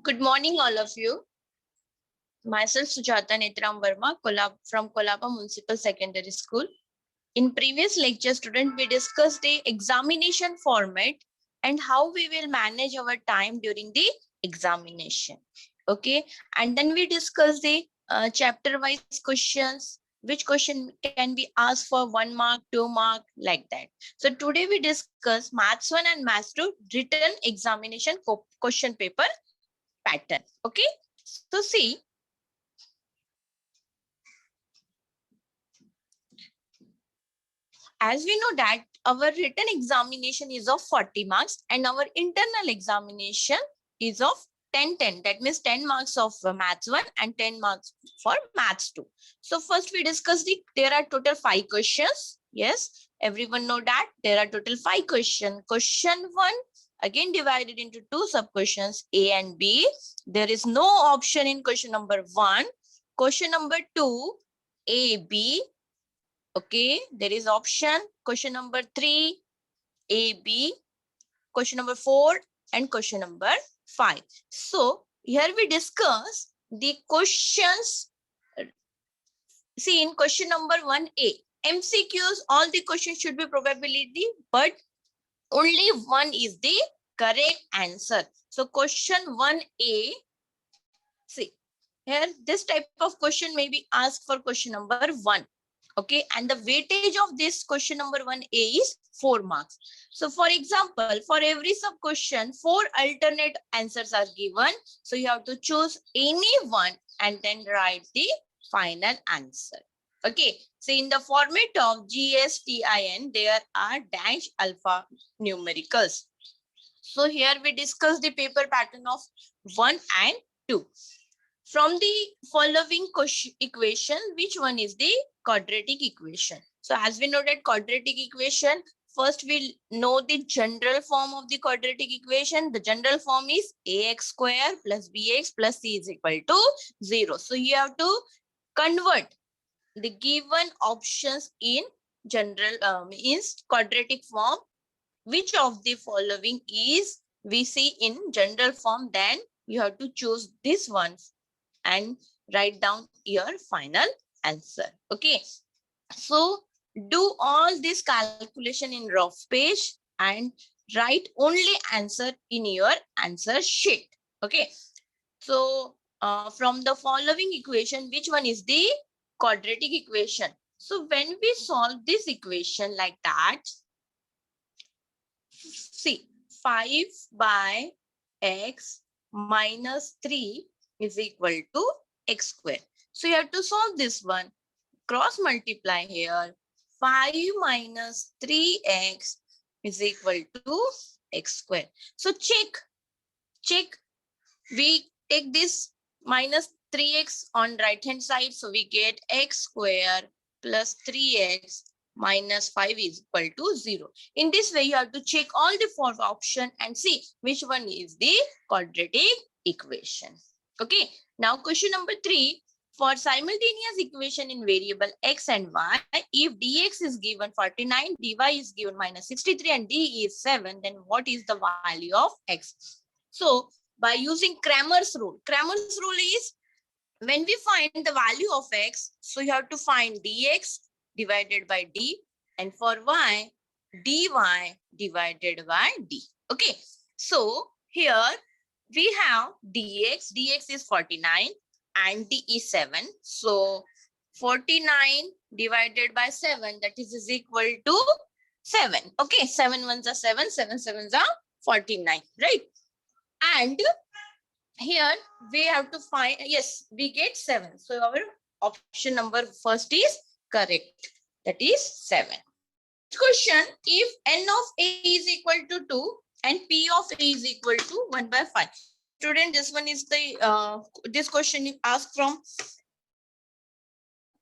Good morning, all of you. Myself, Sujata Netram Verma, from Kolaba Municipal Secondary School. In previous lecture, student, we discussed the examination format and how we will manage our time during the examination. Okay, and then we discussed the chapter-wise questions. Which question can be asked for 1 mark, 2 mark, like that. So today we discuss Maths 1 and Maths 2 written examination question paper pattern. Okay, so see, as we know that our written examination is of 40 marks and our internal examination is of 10. That means 10 marks of Maths 1 and 10 marks for Maths 2. So first we discuss there are total 5 questions. Yes, everyone know that there are total 5 questions. Question 1 again divided into 2 sub questions A and B. There is no option in question number 1. Question number 2 A, B. Okay, there is option. Question number 3, A, B. Question number 4 and question number 5. So here we discuss the questions. See, in question number 1A, MCQs, all the questions should be probability, but only one is the correct answer. So question 1A, see, here this type of question may be asked for question number 1. Okay, and the weightage of this question number 1A is 4 marks. So for example, for every sub question, 4 alternate answers are given. So you have to choose any one and then write the final answer. Okay, so in the format of GSTIN, there are dash alpha numericals. So here we discuss the paper pattern of 1 and 2. From the following equation, which one is the quadratic equation? So as we know that quadratic equation, first we'll know the general form of the quadratic equation. The general form is ax square plus bx plus c is equal to 0. So you have to convert the given options in general is quadratic form. Which of the following is we see in general form? Then you have to choose this one and write down your final answer. Okay, so do all this calculation in rough page and write only answer in your answer sheet. Okay, so from the following equation, which one is the quadratic equation? So when we solve this equation like that, see, 5 by x minus 3 is equal to x square. So you have to solve this one. Cross multiply here. 5 minus 3x is equal to x square. So check. We take this minus 3x on right hand side. So we get x square plus 3x minus 5 is equal to 0. In this way, you have to check all the 4 options and see which one is the quadratic equation. Okay, now question number 3. For simultaneous equation in variable x and y, if dx is given 49, dy is given minus 63 and d is 7, then what is the value of x? So by using Cramer's rule is when we find the value of x, so you have to find dx divided by d, and for y, dy divided by d. Okay, so here we have dx is 49 and d is 7. So 49 divided by 7, that is equal to 7. Okay, 7 ones are 7, 7 sevens are 49, right? And here we have to find, yes, we get 7. So our option number first is correct. That is 7. Question, if n of a is equal to 2 and p of a is equal to 1 by 5. Student, this one is the, this question is asked from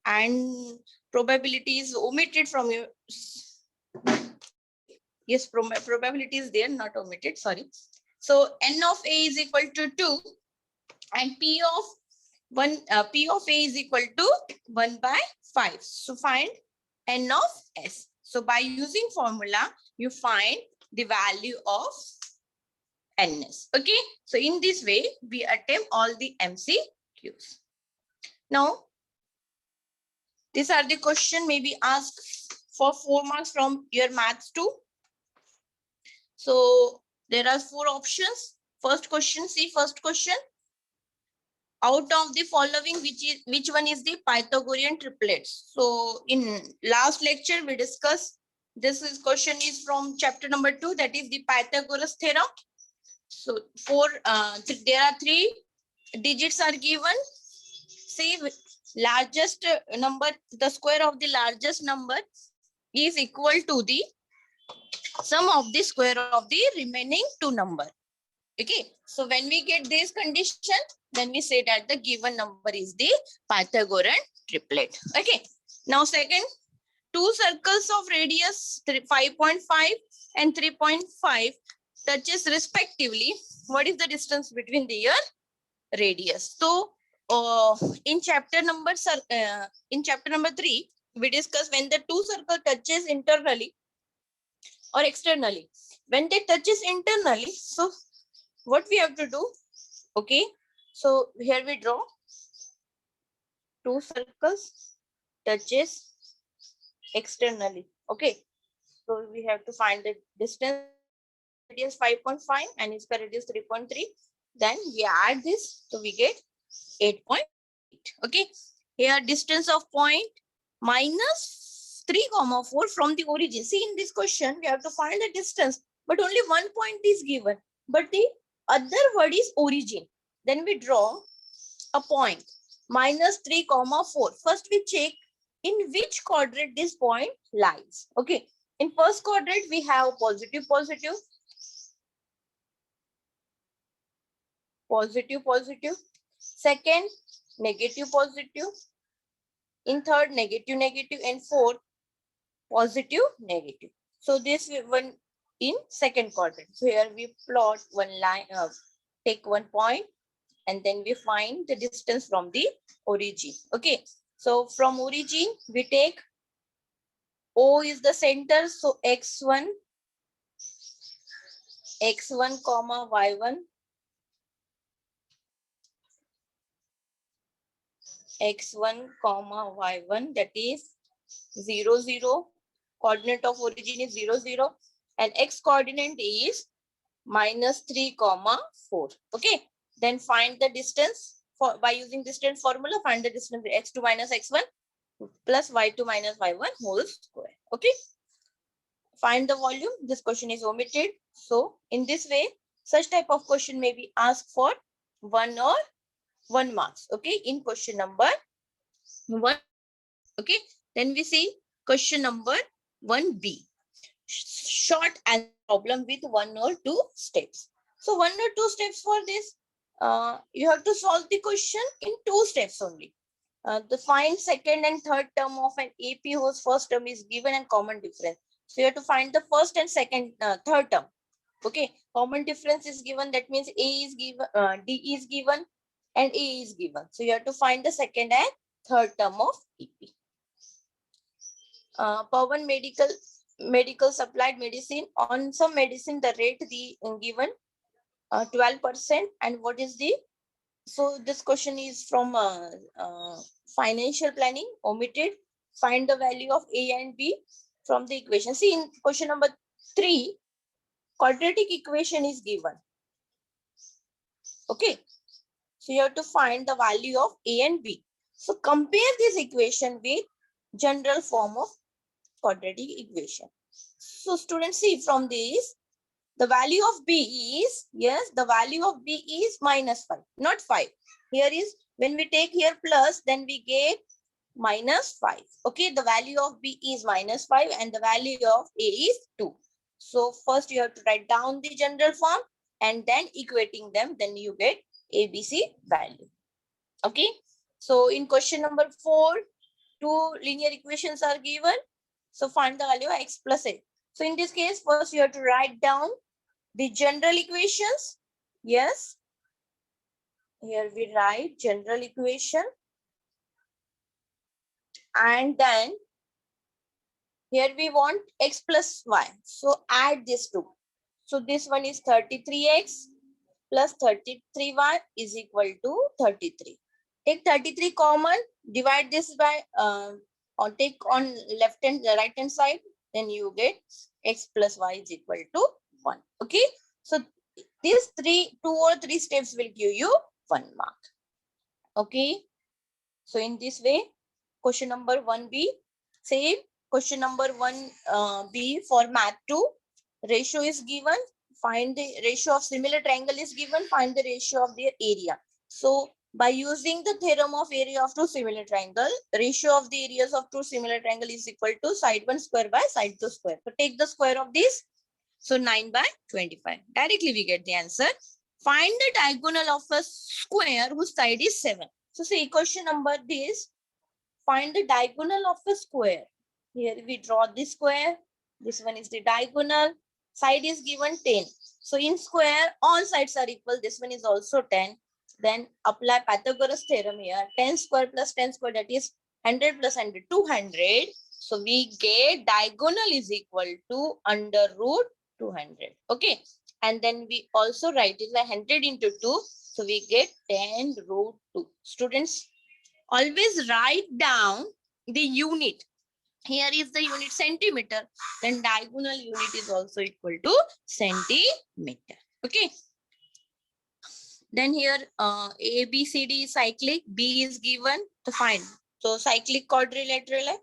and probability is omitted from your, yes, probability is there, not omitted, sorry. So n of a is equal to 2 and p of a is equal to 1 by 5. So find n of s. So by using formula, you find the value of NS. Okay. So in this way, we attempt all the MCQs. Now, these are the question maybe asked for 4 marks from your maths 2. So there are 4 options. First question, see first question. Out of the following, which one is the Pythagorean triplets? So in last lecture, we discussed this question is from chapter number 2, that is the Pythagoras theorem. So there are 3 digits are given. See, largest number, the square of the largest number is equal to the sum of the square of the remaining 2 number. Okay, so when we get this condition, then we say that the given number is the Pythagorean triplet. Okay, now second, 2 circles of radius 5.5 and 3.5 touches respectively. What is the distance between their radius? So in chapter number 3, we discuss when the 2 circle touches internally or externally. When they touches internally, so what we have to do? Okay, so here we draw 2 circles touches externally. Okay, so we have to find the distance. Radius 5.5 and its radius 3.3. Then we add this, so we get 8.8. Okay, here distance of point minus 3,4 from the origin. See, in this question we have to find the distance, but only one point is given, but the other word is origin. Then we draw a point minus 3,4. First we check in which quadrant this point lies. Okay, in first quadrant we have positive, positive, positive, positive. Second, negative, positive. In third, negative, negative. And fourth, positive, negative. So this one in second quadrant. So here we plot one line, take one point, and then we find the distance from the origin. Okay, so from origin we take O is the center, so x1 comma y1, x1 comma y1, that is 0 0. Coordinate of origin is 0 0, and x coordinate is minus 3 comma 4. Okay, then find the distance for by using distance formula. Find the distance x2 minus x1 plus y2 minus y1 whole square. Okay, find the volume. This question is omitted. So in this way, such type of question may be asked for 1 or 1 marks. Okay, in question number 1. Okay, then we see question number 1b. Short and problem with 1 or 2 steps. So 1 or 2 steps for this, you have to solve the question in 2 steps only. The find second and third term of an AP whose first term is given and common difference. So you have to find the first and second, third term. Okay, common difference is given. That means A is given, D is given, and A is given. So you have to find the second and third term of AP. Pawan medical supplied medicine. On some medicine, the rate the given 12%. And what is the, so this question is from financial planning, omitted. Find the value of A and B from the equation. See, in question number 3, quadratic equation is given. Okay, so you have to find the value of A and B. So compare this equation with general form of quadratic equation. So students, see from this, the value of B is, yes, the value of B is minus 5, not 5. Here is, when we take here plus, then we get minus 5. Okay, the value of B is minus 5 and the value of A is 2. So first you have to write down the general form and then equating them, then you get ABC value. Okay, so in question number 4, 2 linear equations are given. So find the value of x plus a. So in this case, first you have to write down the general equations. Yes, here we write general equation, and then here we want x plus y. So add these two. So this one is 33x plus 33y is equal to 33. Take 33 common, divide this by, or take on left hand, right hand side, then you get x plus y is equal to 1. Okay. So these two or three steps will give you 1 mark. Okay. So in this way, question number 1B, same. Question number 1B for math 2, ratio is given. Find the ratio of similar triangle is given. Find the ratio of their area. So by using the theorem of area of two similar triangle, ratio of the areas of two similar triangle is equal to side 1 square by side 2 square. So take the square of this. So 9 by 25. Directly we get the answer. Find the diagonal of a square whose side is 7. So see question number this. Find the diagonal of a square. Here we draw the square. This one is the diagonal. Side is given 10. So in square, all sides are equal. This one is also 10. Then apply Pythagoras theorem here. 10 square plus 10 square, that is 100 plus 100, 200. So we get diagonal is equal to under root 200. Okay. And then we also write it like 100 into 2. So we get 10 root 2. Students, always write down the unit. Here is the unit centimeter. Then diagonal unit is also equal to centimeter. Okay. Then here A, B, C, D is cyclic. B is given to find. So cyclic quadrilateral.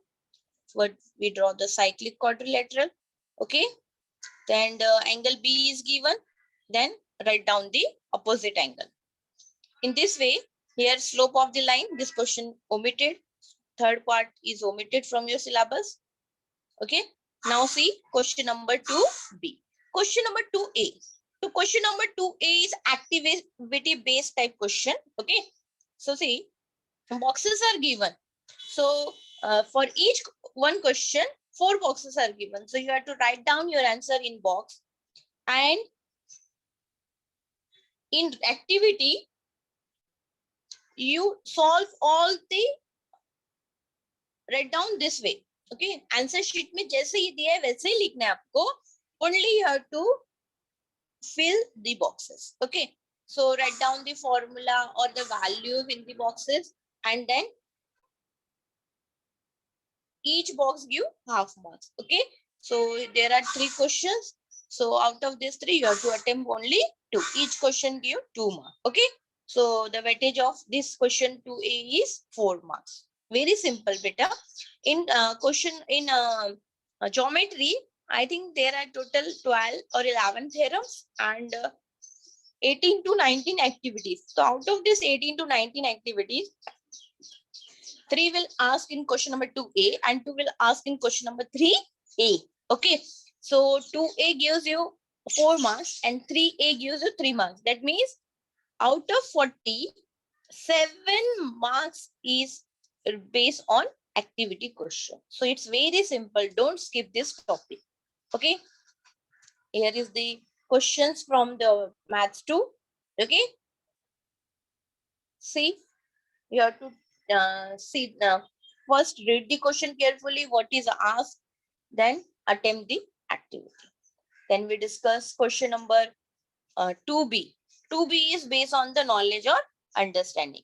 What we draw the cyclic quadrilateral. Okay. Then the angle B is given. Then write down the opposite angle. In this way, here slope of the line, this question omitted. Third part is omitted from your syllabus. Okay. Now see question number 2B. Question number 2A. So question number 2A is activity based type question. Okay. So see, boxes are given. So for each one question, 4 boxes are given. So you have to write down your answer in box. And in activity, you solve all the, write down this way. Okay. Answer sheet में जैसे ही दिया है वैसे ही लिखना है आपको. Only you have to fill the boxes. Okay. So write down the formula or the value in the boxes, and then each box give half marks. Okay. So there are 3 questions. So out of these 3, you have to attempt only 2. Each question give 2 marks. Okay. So the weightage of this question 2A is 4 marks. Very simple, beta. In question in geometry, I think there are total 12 or 11 theorems and 18 to 19 activities. So out of this 18 to 19 activities, 3 will ask in question number 2A and 2 will ask in question number 3A. Okay. So 2A gives you 4 marks and 3A gives you 3 marks. That means out of 40, 7 marks is based on activity question. So it's very simple. Don't skip this topic. Okay. Here is the questions from the maths 2. Okay. See, you have to see first read the question carefully, what is asked, then attempt the activity. Then we discuss question number 2B. 2B is based on the knowledge or understanding.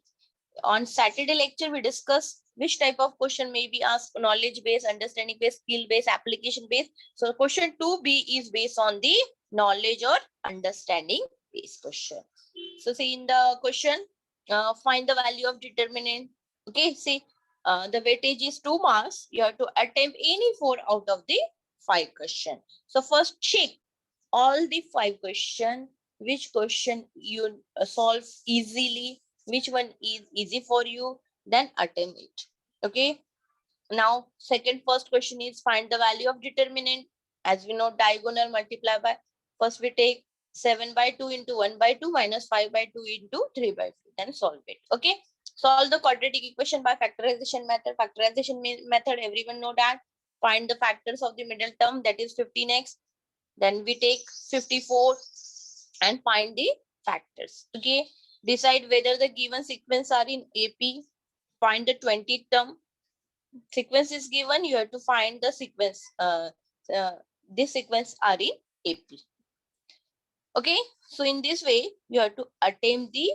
On Saturday lecture, we discuss which type of question may be asked: knowledge based, understanding based, skill based, application based. So question 2B is based on the knowledge or understanding based question. So see in the question, find the value of determinant. Okay, see the weightage is 2 marks. You have to attempt any 4 out of the 5 question. So first check all the 5 question, which question you solve easily, which one is easy for you, then attempt it. Okay. Now first question is find the value of determinant. As we know, diagonal multiply by, first we take 7 by 2 into 1 by 2 minus 5 by 2 into 3 by 2, then solve it. Okay. Solve the quadratic equation by factorization method. Factorization method, everyone know that. Find the factors of the middle term, that is 15x. Then we take 54 and find the factors. Okay. Decide whether the given sequence are in AP. Find the 20th term. Sequence is given. You have to find the sequence. This sequence are in AP. Okay, so in this way, you have to attempt the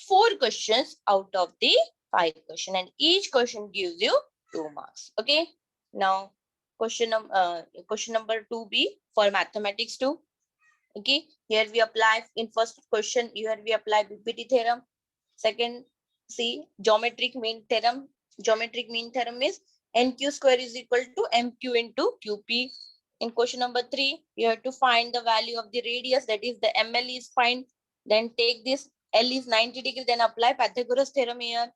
4 questions out of the 5 question, and each question gives you 2 marks. Okay, now question number 2B for mathematics 2. Okay, here we apply in first question, here we apply BPT theorem. Second, see geometric mean theorem. Geometric mean theorem is NQ square is equal to MQ into QP. In question number 3, you have to find the value of the radius, that is the ML is find. Then take this L is 90 degree, then apply Pythagoras theorem here.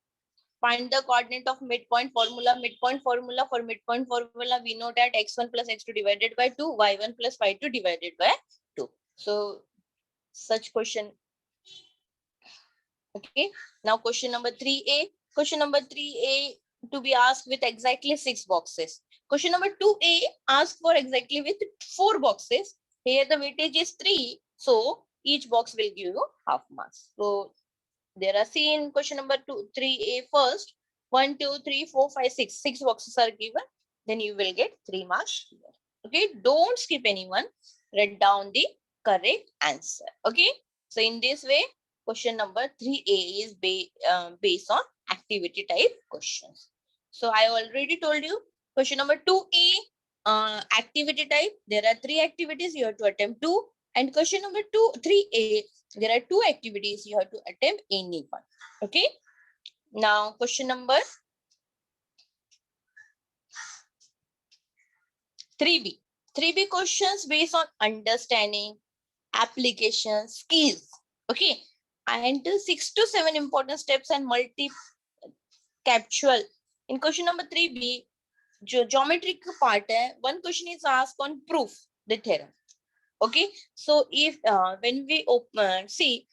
Find the coordinate of midpoint formula. For midpoint formula, we know that x1 plus x2 divided by 2, y1 plus y2 divided by 2. So such question. Okay, now question number 3A. Question number 3A to be asked with exactly 6 boxes. Question number 2A asked for exactly with 4 boxes. Here the weightage is 3. So each box will give you half marks. So there are seen question number 3A first. 1, 2, 3, 4, 5, 6. 6 boxes are given. Then you will get 3 marks. Okay, don't skip anyone. Write down the correct answer. Okay, so in this way, question number 3A is based on activity type questions. So I already told you question number 2A activity type. There are 3 activities, you have to attempt 2. And question number 3A, there are 2 activities, you have to attempt any one. Okay, now question number 3B. 3B questions based on understanding, application, skills. Okay, and 6 to 7 important steps and multi-captual. In question number 3B, geometric part hai, one question is asked on proof the theorem. Okay, so if when we see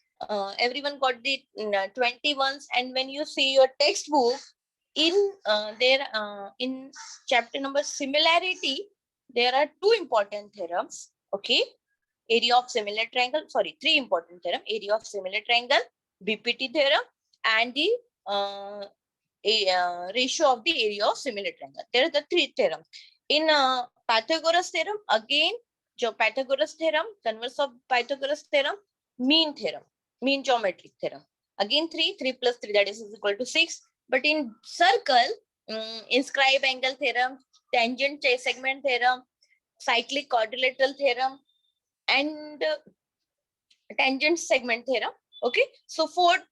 everyone got the 21s, and when you see your textbook in in chapter number similarity, there are 2 important theorems. Okay, area of similar triangle, sorry, 3 important theorem: area of similar triangle, BPT theorem, and the ratio of the area of similar triangle. There are the 3 theorems. In Pythagoras theorem, again, Pythagoras theorem, converse of Pythagoras theorem, mean theorem, mean geometric theorem. Again, 3 plus 3, that is equal to 6. But in circle, inscribe angle theorem, tangent segment theorem, cyclic quadrilateral theorem, and tangent segment theorem. Okay, so 4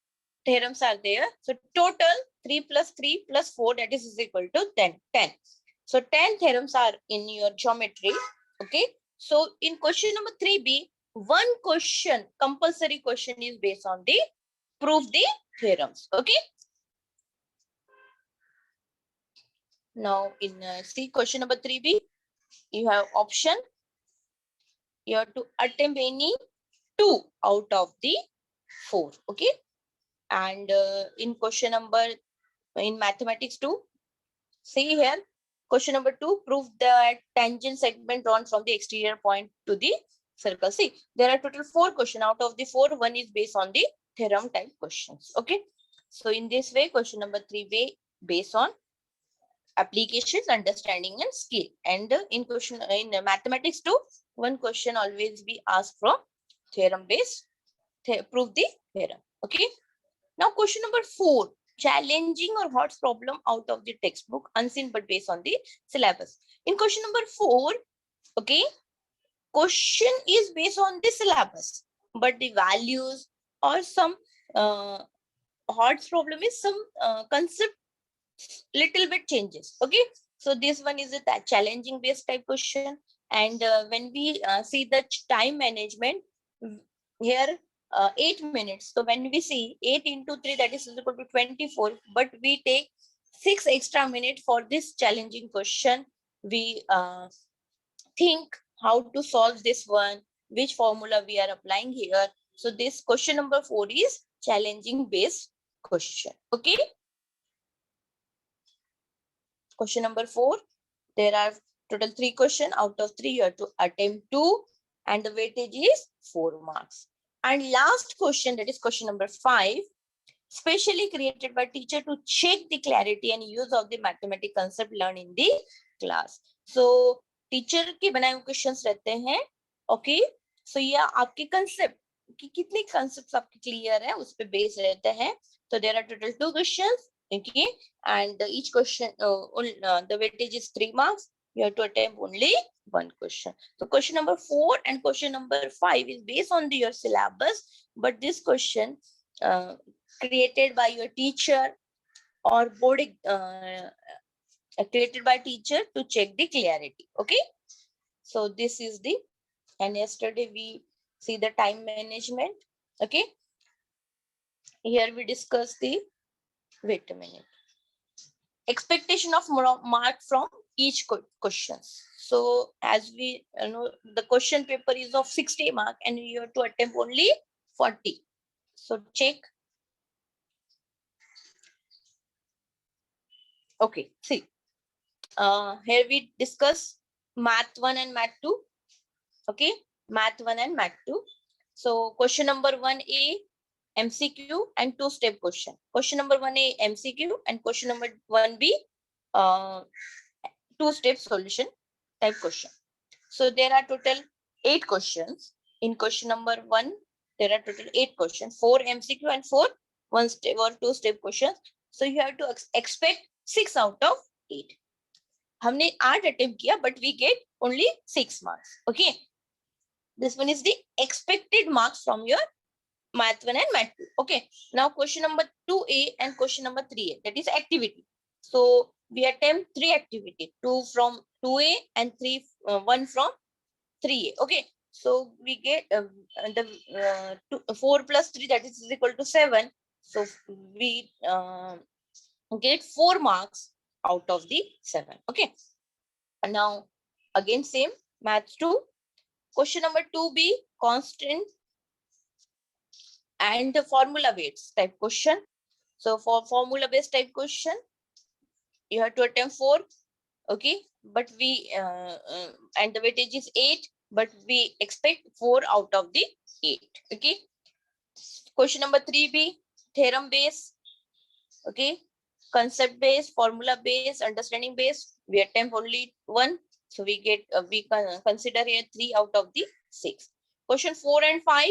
theorems are there. So total 3 plus 3 plus 4, that is equal to 10. So 10 theorems are in your geometry. Okay, so in question number 3B, one question, compulsory question is based on the prove the theorems. Okay, now in see question number 3B, you have option. You have to attempt any 2 out of the 4. Okay, and in question number in mathematics 2, see here, question number 2, prove that tangent segment drawn from the exterior point to the circle. See, there are total 4 questions. Out of the 4, one is based on the theorem type questions. Okay, so in this way, question number 3 based on applications, understanding, and skill. And in question in mathematics 2, one question always be asked from theorem based, prove the theorem. Okay, now question number 4, challenging or hot problem out of the textbook, unseen but based on the syllabus. In question number 4, okay, question is based on the syllabus, but the values or some hot problem is some concept little bit changes. Okay, so this one is a challenging based type question. And when we see the time management here, 8 minutes. So when we see 8 into 3, that is equal to 24, but we take 6 extra minutes for this challenging question. We think how to solve this one, which formula we are applying here. So this question number 4 is challenging based question. Okay, question number 4, there are total 3 questions. Out of 3, you have to attempt 2, and the weightage is 4 marks. And last question, that is question number 5, specially created by teacher to check the clarity and use of the mathematical concept learned in the class. So teacher के बनाए हुए questions रहते हैं. Okay, so ये आपके concept कि कितने concepts आपके clear है उस पे base रहते हैं. So there are total 2 questions, okay, and each question the weightage is 3 marks. You have to attempt only one question. So question number 4 and question number 5 is based on your syllabus, but this question created by your teacher or board created by teacher to check the clarity. Okay, so this is the, and yesterday we see the time management. Okay, here we discuss the, wait a minute, expectation of mark from each question. So as we know, the question paper is of 60 mark and you have to attempt only 40. So check. Okay, see, here we discuss math 1 and math 2. Okay, math 1 and math 2. So question number 1A MCQ and 2-step question. Question number 1A MCQ and question number 1B 2-step solution type question. So there are total 8 questions. In question number 1, there are total 8 questions, 4 MCQ and 4 1-step or 2-step questions. So you have to expect 6 out of 8. हमने 8 attempt किया, but we get only 6 marks. Okay. This one is the expected marks from your math 1 and math 2. Okay. Now question number 2A and question number 3A, that is activity. So we attempt 3 activity, 2 from 2A and 1 from 3A. Okay. So we get the 4 plus 3, that is equal to 7. So we get 4 marks out of the 7. Okay. And now again same math 2. Question number 2B, constant and formula based type question. So for formula based type question, you have to attempt 4. Okay, but we and the weightage is 8, but we expect 4 out of the 8. Okay. Question number 3B, theorem based. Okay, concept based, formula based, understanding based. We attempt only 1, so we get we can consider here 3 out of the 6. Question 4 and 5,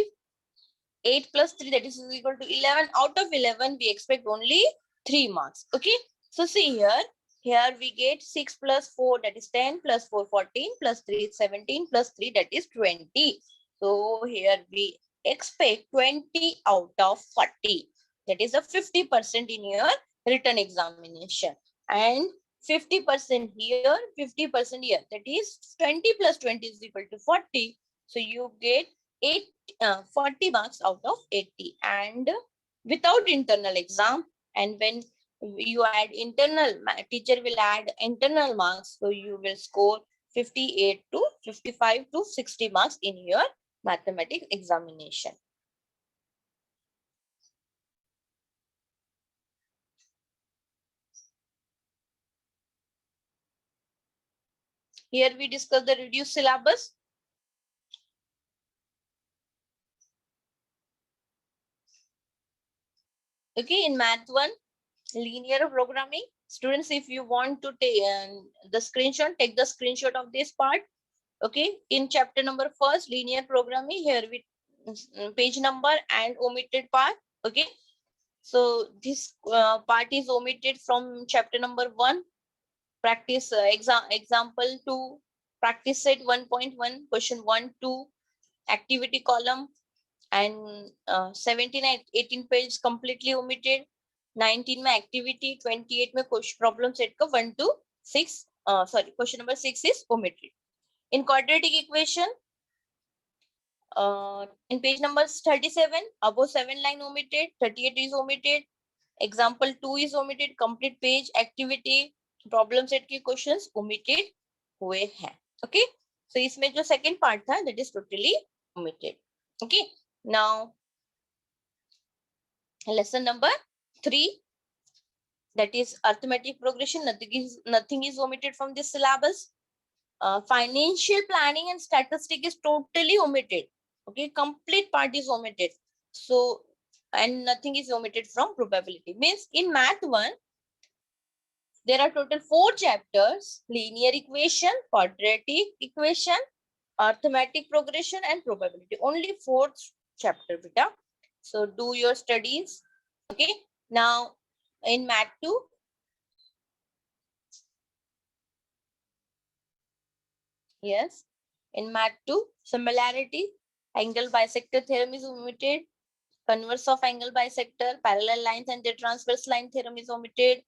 8 plus 3, that is equal to 11. Out of 11, we expect only 3 marks. Okay, so see here. Here we get 6 plus 4, that is 10, plus 4, 14, plus 3, 17, plus 3, that is 20. So here we expect 20 out of 40. That is a 50% in your written examination. And 50% here, 50% here. That is 20 plus 20 is equal to 40. So you get 40 marks out of 80. And without internal exam, and when you add internal, teacher will add internal marks, so you will score 58 to 55 to 60 marks in your mathematics examination. Here we discuss the reduced syllabus. Okay, in math 1, linear programming. Students, if you want to take the screenshot, take the screenshot of this part. Okay, in chapter number 1, linear programming, here we page number and omitted part. Okay, so this part is omitted from chapter number 1. Practice example 2, practice set 1.1, question 1, 2, activity column, and 17 and 18 page completely omitted. 19 में activity, 28 में problem set का 1 to 6, sorry, question number 6 is omitted. In quadratic equation, in page number 37, above 7 line omitted, 38 is omitted, example 2 is omitted, complete page, activity, problem set के questions omitted हुए हैं. Okay, so इसमें जो second part था, that is totally omitted. Okay, now lesson number 3, that is arithmetic progression. Nothing is omitted from this syllabus. Financial planning and statistic is totally omitted. Okay, complete part is omitted. So, and nothing is omitted from probability. Means in math 1, there are total 4 chapters: linear equation, quadratic equation, arithmetic progression, and probability. Only 4 chapter beta. So do your studies. Okay, now in math 2, yes, in math 2, similarity, angle bisector theorem is omitted. Converse of angle bisector, parallel lines and their transverse line theorem is omitted.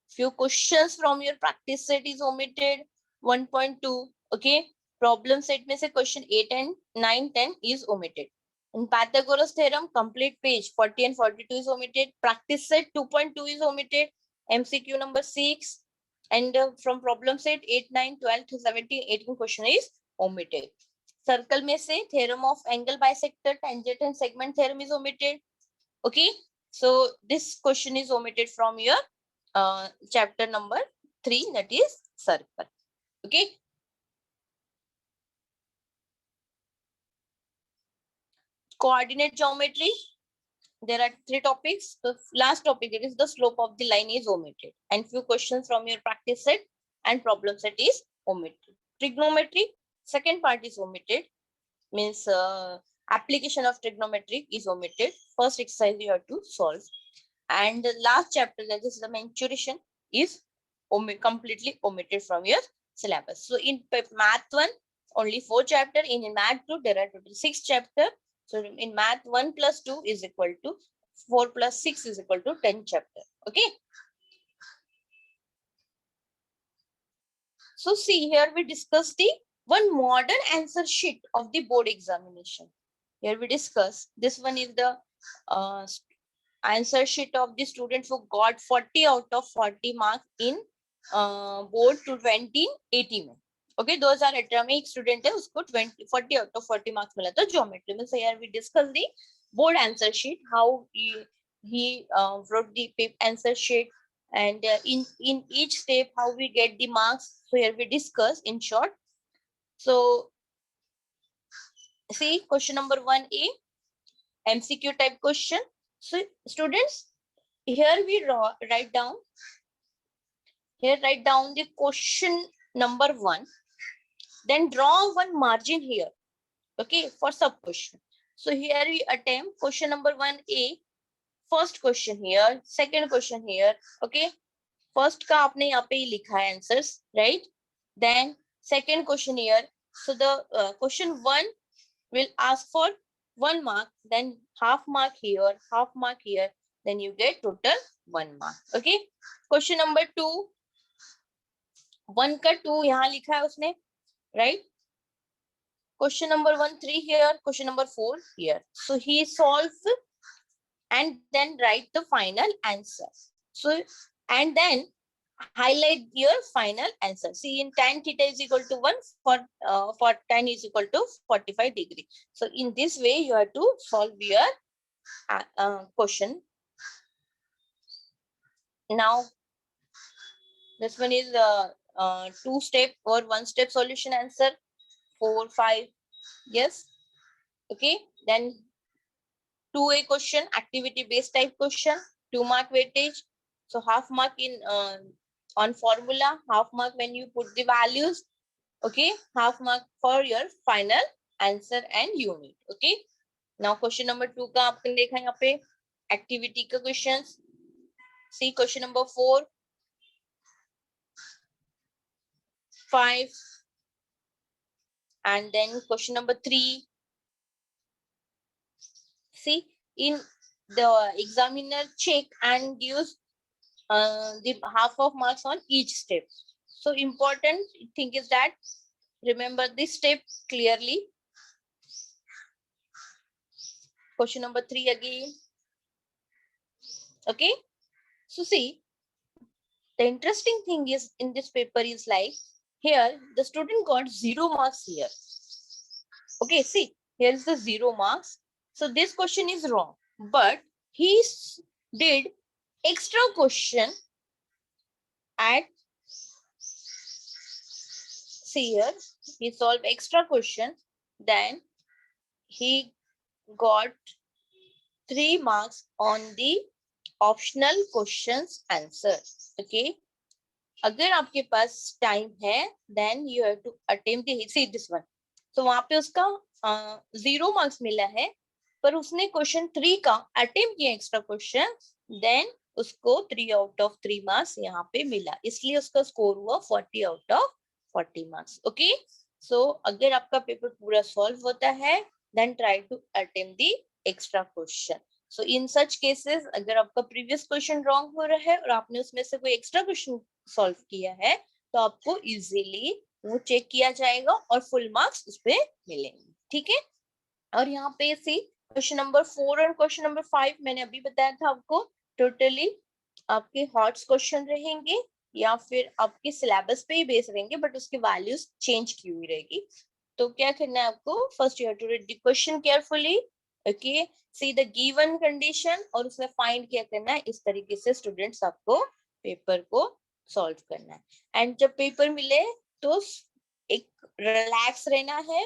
Few questions from your practice set is omitted. 1.2, okay. Problem set में से question 8 and 9, 10 is omitted. In Pythagoras theorem, complete page 40 and 42 is omitted. Practice set 2.2 is omitted. MCQ number 6. And from problem set 8, 9, 12 to 17, 18 question is omitted. Circle में से theorem of angle bisector, tangent and segment theorem is omitted. Okay. So this question is omitted from your chapter number 3, that is circle. Okay. Coordinate geometry, there are 3 topics. The last topic, it is the slope of the line is omitted, and few questions from your practice set and problem set is omitted. Trigonometry, second part is omitted, means application of trigonometry is omitted. First exercise you have to solve, and the last chapter, that is the mensuration, is completely omitted from your syllabus. So in math 1, only 4 chapter. In math 2, there are total 6 chapter. So in math 1 plus 2 is equal to 4 plus 6 is equal to 10 chapter. Okay. So see, here we discuss the one modern answer sheet of the board examination. Here we discuss, this one is the answer sheet of the student who got 40 out of 40 marks in board to 2018 में. Okay, those are atomic student है, उसको 40 out of 40 marks मिला था geometry में. So here we discuss the board answer sheet, how he wrote the answer sheet, and in each step how we get the marks. So here we discuss in short. So see, question number 1A, MCQ type question. So students, here we write down the question number 1, then draw one margin here, okay, for sub question. So here we attempt question number 1A, first question here, second question here, okay. First का आपने यहाँ पे ही लिखा है answers, right? Then second question here. So the question 1 will ask for 1 mark, then half mark here, half mark here, then you get total 1 mark. Okay. Question number 2, 1 का 2 यहाँ लिखा है उसने, right? Question number 1, 3 here, question number 4 here. So he solves and then write the final answer. So and then highlight your final answer. See, in tan theta is equal to 1, for tan is equal to 45 degree. So in this way you have to solve your question. Now this one is 2-step or 1-step solution answer, 4, 5. Yes. Okay. Then 2A question, activity based type question, 2 mark weightage. So half mark in on formula, half mark when you put the values. Okay, half mark for your final answer and unit. Okay. Now question number 2 का आपने देखा यहाँ पे activity का questions. See question number 4, 5, and then question number 3. See, in the examiner check and gives the half of marks on each step. So important thing is that remember this step clearly. Question number 3 again. Okay. So see, the interesting thing is in this paper is like, here the student got 0 marks here. Okay, see, here is the 0 marks. So this question is wrong, but he did extra question at, see here, he solved extra question, then he got 3 marks on the optional questions answer. Okay. अगर आपके पास time है, then you have to attempt the, see this one. So वहां पे उसका 0 marks मिला है, पर उसने क्वेश्चन 3 का अटेम्प्ट किया एक्स्ट्रा क्वेश्चन, देन उसको 3 आउट ऑफ 3 मार्क्स यहाँ पे मिला, इसलिए उसका स्कोर हुआ 40 out of 40 marks. Okay, so अगर आपका पेपर पूरा सॉल्व होता है then try to attempt the extra question. So in such cases अगर आपका प्रीवियस क्वेश्चन रॉन्ग हो रहा है और आपने उसमें से कोई एक्स्ट्रा क्वेश्चन सॉल्व किया है तो आपको इजीली वो चेक किया जाएगा और फुल मार्क्स उस पे मिलेंगे। ठीक है, और यहाँ पे सी क्वेश्चन नंबर 4 और क्वेश्चन नंबर 5 मैंने अभी बताया था आपको, टोटली आपके हॉट्स क्वेश्चन रहेंगे या फिर आपके सिलेबस पे ही बेस रहेंगे, बट उसकी वैल्यूज चेंज की हुई रहेगी। तो क्या करना है आपको, first you have to read the question carefully, okay, see the given condition और उसमें फाइंड क्या करना है, इस तरीके से स्टूडेंट्स आपको पेपर को सॉल्व करना है। एंड जब पेपर मिले तो एक रिलैक्स रहना है,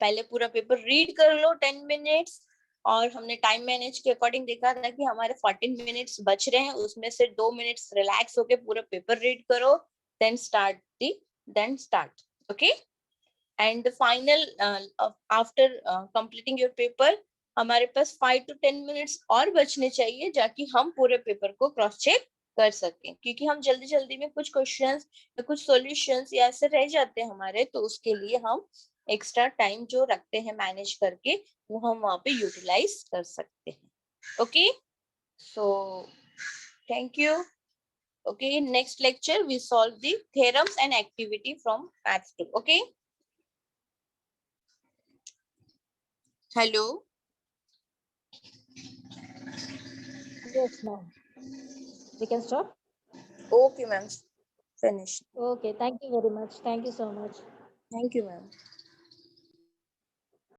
पहले पूरा पेपर रीड कर लो 10 मिनट्स, और हमने टाइम मैनेज के अकॉर्डिंग देखा था कि हमारे 14 मिनट्स बच रहे हैं, उसमें से 2 मिनट्स रिलैक्स होके पूरा पेपर रीड करो, then start okay. And final after completing your paper हमारे पास 5 to 10 मिनट्स और बचने चाहिए जाकि हम पूरे पेपर को क्रॉस चेक कर सकें, क्योंकि हम जल्दी जल्दी में कुछ क्वेश्चंस या कुछ सॉल्यूशंस या ऐसे रह जाते हैं हमारे, तो उसके लिए हम एक्स्ट्रा टाइम जो रखते हैं मैनेज करके वो हम वहां पे यूटिलाइज कर सकते हैं। Okay, so thank you. Okay, next lecture we solve the theorems and activity from maths 2। Okay, hello. Yes, ma'am. We can stop. Okay, ma'am. Finished. Okay, thank you very much. Thank you so much. Thank you, ma'am.